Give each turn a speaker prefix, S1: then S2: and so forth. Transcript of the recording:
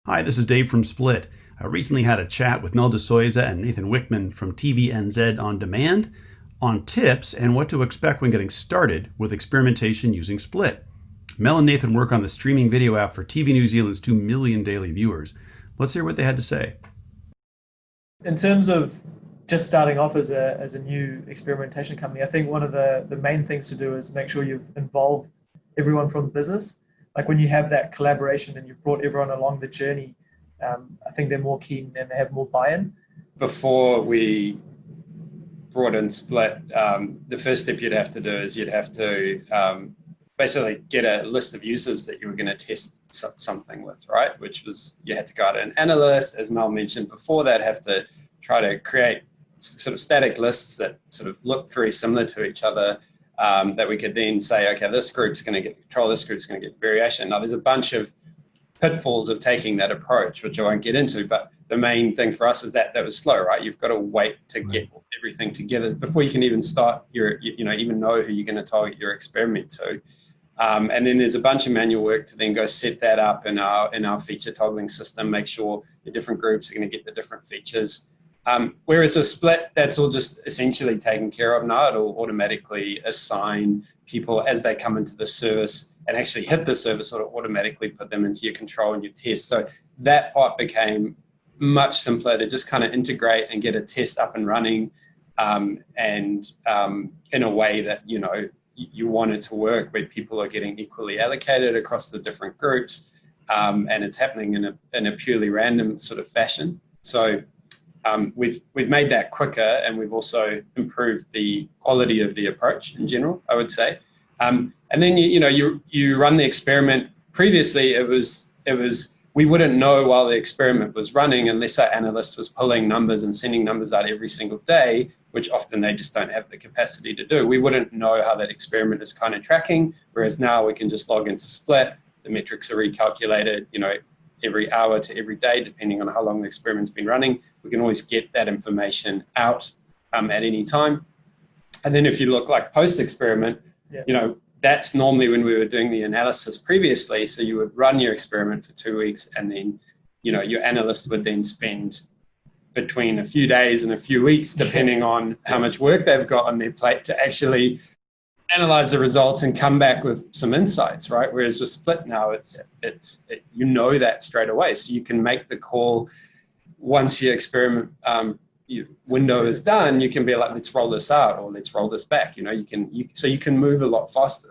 S1: Hi, this is Dave from Split. I recently had a chat with Mel DeSoiza and Nathan Wickman from TVNZ OnDemand on tips and what to expect when getting started with experimentation using Split. Mel and Nathan work on the streaming video app for TV New Zealand's 2 million daily viewers. Let's hear what they had to say.
S2: In terms of just starting off as a new experimentation company, I think one of the main things to do is make sure you've involved everyone from the business. Like when you have that collaboration and you've brought everyone along the journey, I think they're more keen and they have more buy-in.
S3: Before we brought in Split, the first step you'd have to do is you'd have to basically get a list of users that you were going to test something with, right? Which was, you had to go to an analyst, as Mel mentioned before that, have to try to create sort of static lists that sort of look very similar to each other, that we could then say, okay, this group's going to get control, this group's going to get variation. Now, there's a bunch of pitfalls of taking that approach, which I won't get into, but the main thing for us is that was slow, right? You've got to wait to get everything together before you can even start even know who you're going to target your experiment to. And then there's a bunch of manual work to then go set that up in our feature toggling system, make sure the different groups are going to get the different features. Whereas with Split, that's all just essentially taken care of now. It'll automatically assign people as they come into the service and actually hit the service, it'll automatically put them into your control and your test. So that part became much simpler to just kind of integrate and get a test up and running, and in a way that, you want it to work, where people are getting equally allocated across the different groups, and it's happening in a purely random sort of fashion. So we've made that quicker, and we've also improved the quality of the approach in general, I would say. And then you run the experiment. Previously, it was we wouldn't know while the experiment was running unless our analyst was pulling numbers and sending numbers out every single day, which often they just don't have the capacity to do. We wouldn't know how that experiment is kind of tracking, whereas now we can just log into Split. The metrics are recalculated, every hour to every day, depending on how long the experiment's been running. We can always get that information out at any time. And then if you look like post-experiment, that's normally when we were doing the analysis previously. So you would run your experiment for 2 weeks, and then, your analyst would then spend between a few days and a few weeks, depending on how much work they've got on their plate, to actually analyze the results and come back with some insights, right? Whereas with Split now, it's that straight away. So you can make the call once your experiment window is done. You can be like, let's roll this out, or let's roll this back. So you can move a lot faster.